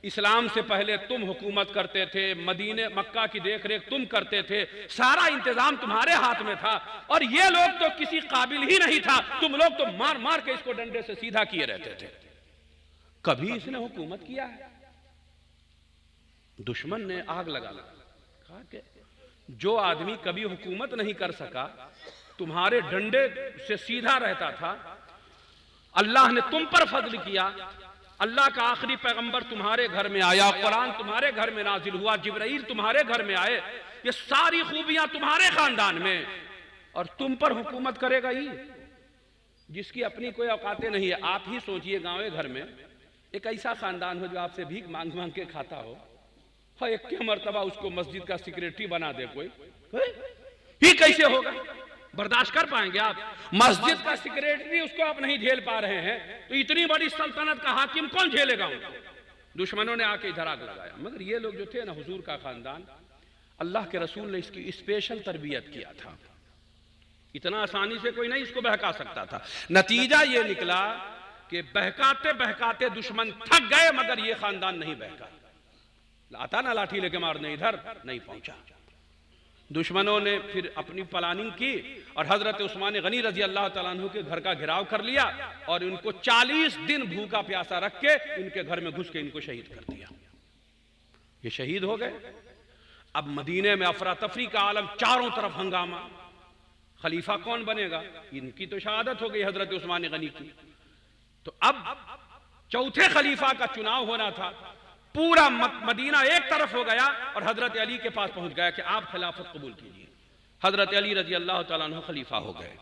इस्लाम से पहले तुम हुकूमत करते थे, मदीने मक्का की देख रेख तुम करते थे, सारा इंतजाम तुम्हारे हाथ में था, और ये लोग तो किसी काबिल ही नहीं था, तुम लोग तो मार मार के इसको डंडे से सीधा किए रहते थे, कभी इसने हुकूमत किया है? दुश्मन ने आग लगा कहा कि जो आदमी कभी हुकूमत नहीं कर सका, तुम्हारे डंडे से सीधा रहता था, अल्लाह ने तुम पर फजल किया, अल्लाह का आखिरी पैगंबर तुम्हारे घर में आया, कुरान तुम्हारे घर में नाजिल हुआ, जिब्राइल तुम्हारे घर में आए, ये सारी खूबियां तुम्हारे खानदान में, और तुम पर हुकूमत करेगा ही जिसकी अपनी कोई औकातें नहीं है। आप ही सोचिए गांव घर में एक ऐसा खानदान हो जो आपसे भीख मांग मांग के खाता हो, हाँ, एक के मर्तबा उसको मस्जिद का सेक्रेटरी बना दे कोई, ये कैसे होगा? बर्दाश्त कर पाएंगे आप? मस्जिद का सेक्रेटरी उसको आप नहीं झेल पा रहे हैं, तो इतनी बड़ी सल्तनत का हाकिम कौन झेलेगा उनको? दुश्मनों ने आके इधर आग लगाया। मगर ये लोग जो थे ना, हुजूर का खानदान, अल्लाह के रसूल ने इसकी स्पेशल तरबियत किया था। इतना आसानी से कोई नहीं इसको बहका सकता था। नतीजा ये निकला कि बहकाते बहकाते दुश्मन थक गए, मगर ये खानदान नहीं बहका। आता ना लाठी लेके मारने, इधर नहीं पहुंचा। दुश्मनों ने फिर अपनी प्लानिंग की और हजरत उस्मान गनी रजी अल्लाह तआला अन्हु के घर का घेराव कर लिया और इनको 40 दिन भूखा प्यासा रख के इनके घर में घुस के इनको शहीद कर दिया। ये शहीद हो गए। अब मदीने में अफरा तफरी का आलम, चारों तरफ हंगामा। खलीफा कौन बनेगा? इनकी तो शहादत हो गई हजरत उस्मान गनी की। तो अब चौथे खलीफा का चुनाव होना था। पूरा मदीना एक तरफ हो गया और हजरत अली के पास पहुंच गया कि आप खिलाफत कबूल कीजिए। हजरत अली रजी अल्लाह तआला अन्हु खलीफा हो गए।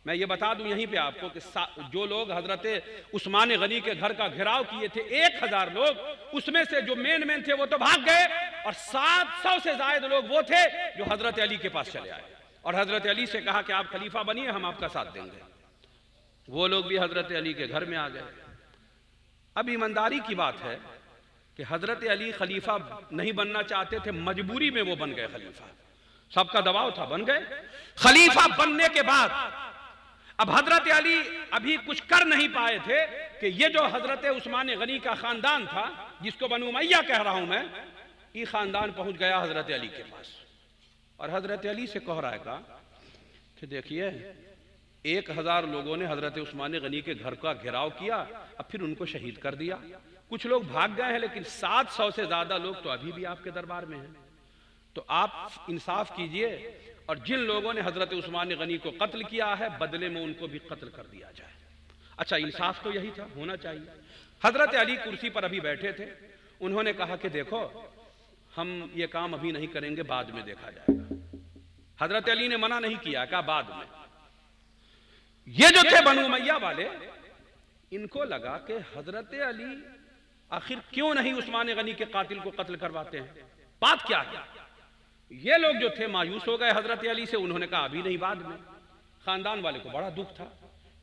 मैं ये बता दूं यहीं पे आपको कि जो लोग हजरत उस्मान गनी के घर का घेराव किए थे 1000 लोग, उसमें से जो मेन थे वो तो भाग गए और 700 से ज्यादा लोग वो थे जो हजरत अली के पास चले आए और हजरत अली से कहा कि आप खलीफा बनिए, हम आपका साथ देंगे। वो लोग भी हजरत अली के घर में आ गए। अब ईमानदारी की बात है कि हजरत अली खलीफा नहीं बनना चाहते थे, मजबूरी में वो बन गए खलीफा। सबका दबाव था, बन गए। खलीफा बनने के बाद अब हजरत अली अभी कुछ कर नहीं पाए थे कि ये जो हजरत उस्मान गनी का खानदान था, जिसको बनु उमैया कह रहा हूं मैं, ये खानदान पहुंच गया हजरत अली के पास और हजरत अली से कह रहा है कि देखिए 1000 लोगों ने हजरत उस्मान गनी के घर का घेराव किया, अब फिर उनको शहीद कर दिया। कुछ लोग भाग गए हैं, लेकिन 700 से ज्यादा लोग तो अभी भी आपके दरबार में हैं। तो आप इंसाफ कीजिए और जिन लोगों ने हजरत उस्मान गनी को कत्ल किया है, बदले में उनको भी कत्ल कर दिया जाए। अच्छा, इंसाफ तो यही था, होना चाहिए। हजरत अली कुर्सी पर अभी बैठे थे। उन्होंने कहा कि देखो, हम ये काम अभी नहीं करेंगे, बाद में देखा जाएगा। हजरत अली ने मना नहीं किया, कहा बाद में। ये जो थे बनु उमैया वाले, इनको लगा कि हजरत अली आखिर क्यों नहीं उस्मान गनी के कातिल को कत्ल करवाते हैं, बात क्या है? ये लोग जो थे मायूस हो गए हजरत अली से। उन्होंने कहा अभी नहीं, बाद में। खानदान वाले को बड़ा दुख था।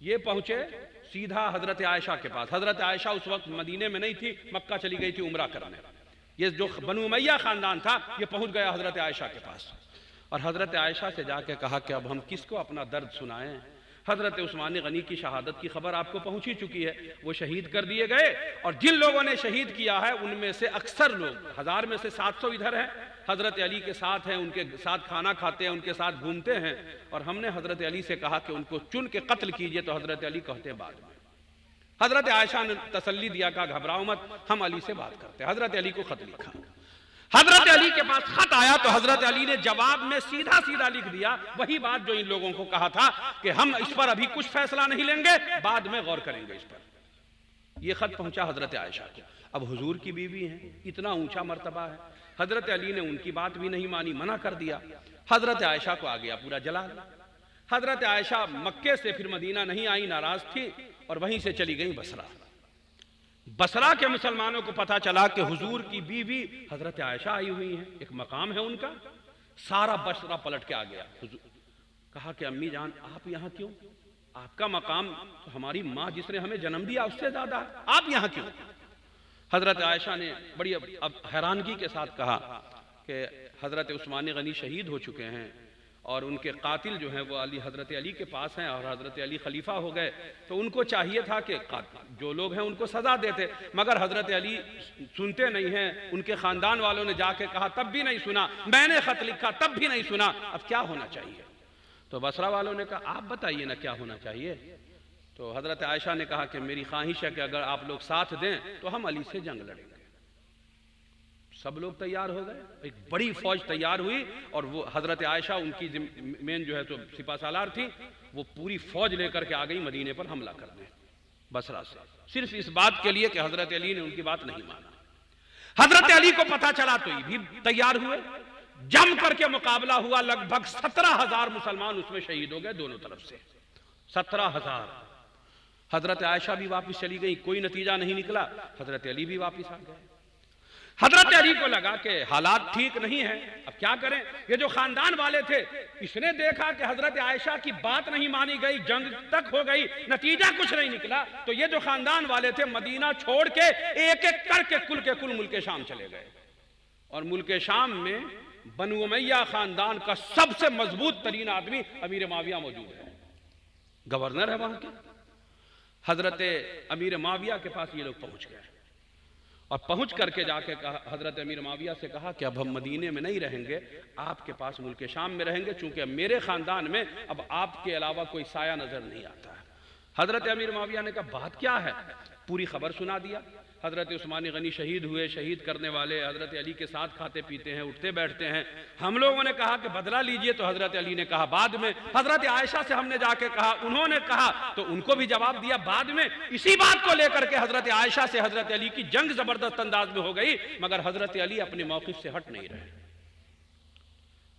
ये पहुंचे सीधा हजरत आयशा के पास। हजरत आयशा उस वक्त मदीने में नहीं थी, मक्का चली गई थी उम्रा करने। ये जो बनु उमैया खानदान था, ये पहुंच गया हजरत आयशा के पास और हजरत आयशा से जाके कहा कि अब हम किसको अपना दर्द सुनाएं? हजरत उस्मान गनी की शहादत की खबर आपको पहुंच ही चुकी है। वो शहीद कर दिए गए और जिन लोगों ने शहीद किया है उनमें से अक्सर लोग, 1000 में से 700 इधर हैं, हजरत अली के साथ हैं, उनके साथ खाना खाते हैं, उनके साथ घूमते हैं। और हमने हजरत अली से कहा कि उनको चुन के कत्ल कीजिए, तो हजरत अली कहते हैं बाद में। हजरत आयशा ने तसल्ली दिया, कहा घबराओ मत, हम अली से बात करते हैं। हजरत अली को खत लिखा। हजरत अली के पास खत आया तो हजरत अली ने जवाब में सीधा सीधा लिख दिया वही बात जो इन लोगों को कहा था कि हम इस पर अभी कुछ फैसला नहीं लेंगे, बाद में गौर करेंगे इस पर। यह खत पहुंचा हजरत आयशा को। अब हुजूर की बीवी है, इतना ऊंचा मर्तबा है। हजरत अली ने उनकी बात भी नहीं मानी, मना कर दिया। हजरत आयशा को आ गया पूरा जलाल। हजरत आयशा मक्के से फिर मदीना नहीं आई, नाराज थी और वहीं से चली गई बसरा। बसरा के मुसलमानों को पता चला कि हुजूर की बीवी हजरत आयशा आई हुई है, एक मकाम है उनका। सारा बसरा पलट के आ गया। कहा कि अम्मी जान, आप यहाँ क्यों? आपका मकाम तो हमारी माँ जिसने हमें जन्म दिया उससे ज्यादा है, आप यहाँ क्यों? हजरत आयशा ने बड़ी अब हैरानगी के साथ कहा कि हजरत उस्मान गनी शहीद हो चुके हैं और उनके कातिल जो हैं वो अली, हजरत अली के पास हैं और हजरत अली खलीफा हो गए, तो उनको चाहिए था कि जो लोग हैं उनको सजा देते, मगर हजरत अली सुनते नहीं हैं। उनके खानदान वालों ने जाके कहा तब भी नहीं सुना, मैंने खत लिखा तब भी नहीं सुना, अब क्या होना चाहिए? तो बसरा वालों ने कहा आप बताइए ना क्या होना चाहिए। तो हजरत आयशा ने कहा कि मेरी ख्वाहिश है कि अगर आप लोग साथ दें तो हम अली से जंग लड़ेंगे। सब लोग तैयार हो गए, एक बड़ी फौज तैयार हुई और वो हजरत आयशा उनकी मेन जो है तो सिपा सालार थी, वो पूरी फौज लेकर के आ गई मदीने पर हमला करने बसरा से, सिर्फ इस बात के लिए कि हजरत अली ने उनकी बात नहीं माना। हजरत अली को पता चला तो ये भी तैयार हुए, जम करके मुकाबला हुआ। लगभग 17,000 मुसलमान उसमें शहीद हो गए दोनों तरफ से, 17,000। हजरत आयशा भी वापस चली गई, कोई नतीजा नहीं निकला। हजरत अली भी वापस आ गए। हजरत अली को लगा कि हालात ठीक नहीं है, अब क्या करें। ये जो खानदान वाले थे, इसने देखा कि हजरत आयशा की बात नहीं मानी गई, जंग तक हो गई, नतीजा कुछ नहीं निकला, तो ये जो खानदान वाले थे मदीना छोड़ के एक एक करके कुल के कुल मुल्क शाम चले गए। और मुल्क शाम में बनु उमैया खानदान का सबसे मजबूत तरीन आदमी अमीर माविया मौजूद है, गवर्नर है वहां के। हजरत अमीर माविया के पास ये लोग पहुंच गए और पहुंच करके जाके कहा, हजरत अमीर माविया से कहा कि अब हम मदीने में नहीं रहेंगे, आपके पास मुल्क शाम में रहेंगे, चूंकि अब मेरे खानदान में अब आपके अलावा कोई साया नजर नहीं आता है। हजरत अमीर माविया ने कहा बात क्या है, पूरी खबर सुना दिया। हजरत उस्मान गनी शहीद हुए, शहीद करने वाले हजरत अली के साथ खाते पीते हैं, उठते बैठते हैं। हम लोगों ने कहा कि बदला लीजिए, तो हजरत अली ने कहा बाद में। हजरत आयशा से हमने जाके कहा, उन्होंने कहा, तो उनको भी जवाब दिया बाद में। इसी बात को लेकर के हजरत आयशा से हजरत अली की जंग जबरदस्त अंदाज में हो गई, मगर हजरत अली अपने मौक़िफ़ से हट नहीं रहे।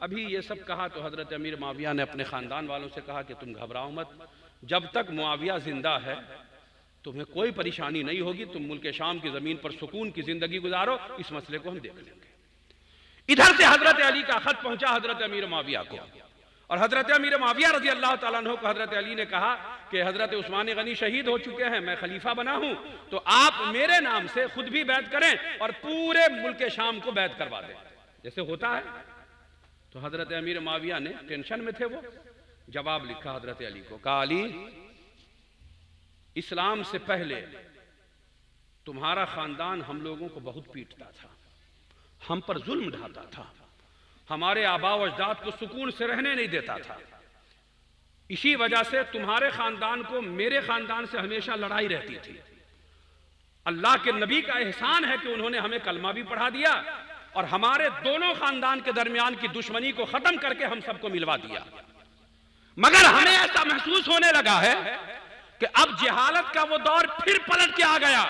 अभी ये सब कहा तो हजरत अमीर माविया ने अपने खानदान वालों से कहा कि तुम घबराओ मत, जब तक मुआविया जिंदा है तुम्हें कोई परेशानी नहीं होगी, तुम मुल्क शाम की जमीन पर सुकून की जिंदगी गुजारो, इस मसले को हम देख लेंगे। इधर से हजरत अली का खत पहुंचा हजरत अमीर माविया को, और हजरत अमीर माविया रजी अल्लाह ताला अन्हु को हजरत अली ने कहा कि हजरत उस्मान गनी शहीद हो चुके हैं, मैं खलीफा बना हूं, तो आप मेरे नाम से खुद भी बैत करें और पूरे मुल्क शाम को बैत करवा दें, जैसे होता है। तो हजरत अमीर माविया ने, टेंशन में थे वो, जवाब लिखा हजरत अली को, कहा अली, इस्लाम से पहले तुम्हारा खानदान हम लोगों को बहुत पीटता था, हम पर जुल्म ढाता था, हमारे आबा व अजदाद को सुकून से रहने नहीं देता था। इसी वजह से तुम्हारे खानदान को मेरे खानदान से हमेशा लड़ाई रहती थी। अल्लाह के नबी का एहसान है कि उन्होंने हमें कलमा भी पढ़ा दिया और हमारे दोनों खानदान के दरमियान की दुश्मनी को खत्म करके हम सबको मिलवा दिया। मगर हमें ऐसा महसूस होने लगा है कि अब जहालत का वो दौर फिर पलट के आ गया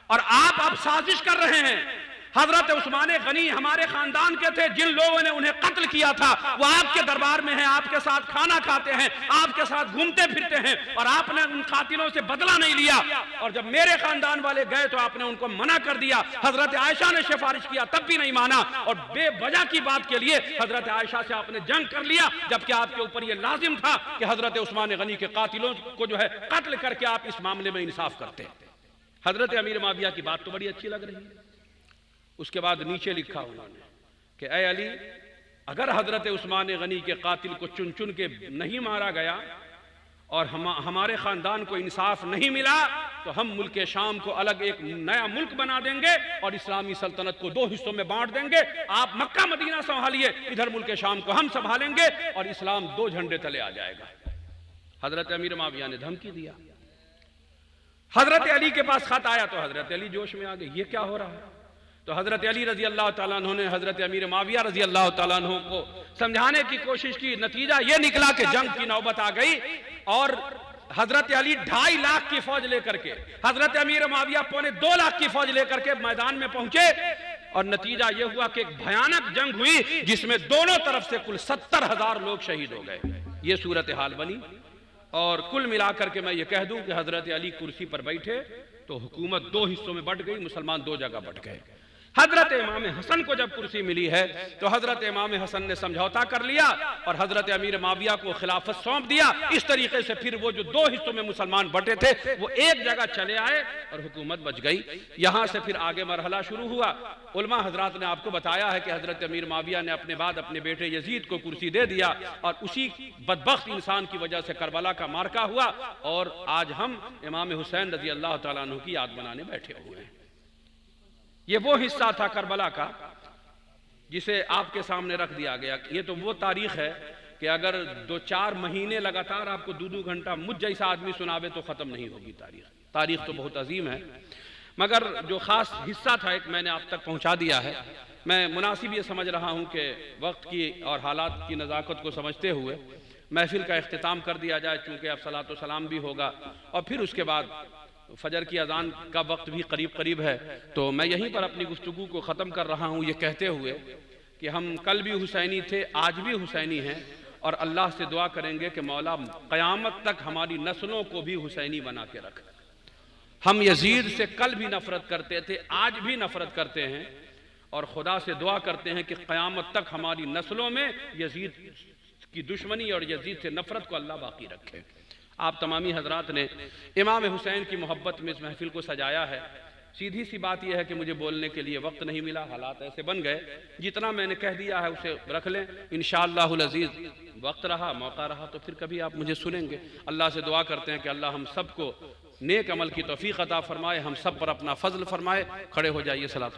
और आप अब साजिश कर रहे हैं। हजरत उस्मान गनी हमारे खानदान के थे, जिन लोगों ने उन्हें कत्ल किया था वो आपके दरबार में हैं, आपके साथ खाना खाते हैं, आपके साथ घूमते फिरते हैं, और आपने उन कातिलों से बदला नहीं लिया। और जब मेरे खानदान वाले गए तो आपने उनको मना कर दिया। हजरत आयशा ने सिफारिश किया तब भी नहीं माना, और बेवजह की बात के लिए हजरत आयशा से आपने जंग कर लिया, जबकि आपके ऊपर यह लाजिम था कि हजरत उस्मान गनी के कातिलों को जो है कत्ल करके आप इस मामले में इंसाफ करते। हजरत अमीर माविया की बात तो बड़ी अच्छी लग रही है। उसके बाद नीचे लिखा उन्होंने कि ऐ अली, अगर हजरत उस्मान गनी के कातिल को चुन चुन के नहीं मारा गया और हमारे खानदान को इंसाफ नहीं मिला तो हम मुल्क शाम को अलग एक नया मुल्क बना देंगे और इस्लामी सल्तनत को 2 हिस्सों में बांट देंगे। आप मक्का मदीना संभालिए, इधर मुल्क शाम को हम संभालेंगे और इस्लाम 2 झंडे तले आ जाएगा। हजरत अमीर माविया ने धमकी दिया। हजरत अली के पास खत आया तो हजरत अली जोश में आ गए, ये क्या हो रहा है। तो हजरत अली रजी अल्लाह ताला अन्हु ने हजरत अमीर माविया रजी अल्लाह ताला अन्हु को समझाने की कोशिश की। नतीजा ये निकला कि जंग की नौबत आ गई और हजरत अली 2.5 लाख की फौज लेकर के, हजरत अमीर माविया 2.25 लाख की फौज लेकर के मैदान में पहुंचे। और नतीजा यह हुआ कि एक भयानक जंग हुई जिसमें दोनों तरफ से कुल 70,000 लोग शहीद हो गए। ये सूरत हाल बनी। और कुल मिलाकर के मैं ये कह दूं कि हजरत अली कुर्सी पर बैठे तो हुकूमत 2 हिस्सों में बंट गई, मुसलमान 2 जगह बंट गए। हजरत इमाम हसन को जब कुर्सी मिली है तो हजरत इमाम हसन ने समझौता कर लिया और हजरत अमीर माविया को खिलाफत सौंप दिया। इस तरीके से फिर वो जो 2 हिस्सों में मुसलमान बटे थे वो एक जगह चले आए और हुकूमत बच गई। यहां से फिर आगे मरहला शुरू हुआ। उलमा हजरात ने आपको बताया है कि हजरत अमीर माविया ने अपने बाद अपने बेटे यजीद को कुर्सी दे दिया और उसी बदबख्त इंसान की वजह से करबला का मार्का हुआ और आज हम इमाम हुसैन रजी अल्लाह ताला अन्हु की याद मनाने बैठे हुए हैं। ये वो हिस्सा था करबला का जिसे आपके सामने रख दिया गया। ये तो वो तारीख है कि अगर 2-4 महीने लगातार आपको 2-2 घंटा मुझ जैसा आदमी सुनावे तो खत्म नहीं होगी तारीख। तारीख तो बहुत अजीम है, मगर जो खास हिस्सा था एक मैंने आप तक पहुंचा दिया है। मैं मुनासिब ये समझ रहा हूं कि वक्त की और हालात की नज़ाकत को समझते हुए महफिल का इख्तिताम कर दिया जाए, चूँकि अब सलातो सलाम भी होगा और फिर उसके बाद फजर की अजान का वक्त भी करीब करीब है। तो मैं यहीं पर अपनी गुफ्तगू को ख़त्म कर रहा हूँ ये कहते हुए कि हम कल भी हुसैनी थे, आज भी हुसैनी हैं और अल्लाह से दुआ करेंगे कि मौला क़यामत तक हमारी नस्लों को भी हुसैनी बना के रख। हम यजीद से कल भी नफरत करते थे, आज भी नफरत करते हैं, और खुदा से दुआ करते हैं कि क़यामत तक हमारी नस्लों में यजीद की दुश्मनी और यजीद से नफरत को अल्लाह बाकी रखे। आप तमामी हजरात ने इमाम हुसैन की मोहब्बत में इस महफिल को सजाया है। सीधी सी बात यह है कि मुझे बोलने के लिए वक्त नहीं मिला, हालात ऐसे बन गए, जितना मैंने कह दिया है उसे रख लें। इंशाअल्लाहुल अज़ीज़ वक्त रहा, मौका रहा तो फिर कभी आप मुझे सुनेंगे। अल्लाह से दुआ करते हैं कि अल्लाह हम सबको नेक अमल की तौफीक अता फरमाए, हम सब पर अपना फजल फरमाए। खड़े हो जाइए, सलात।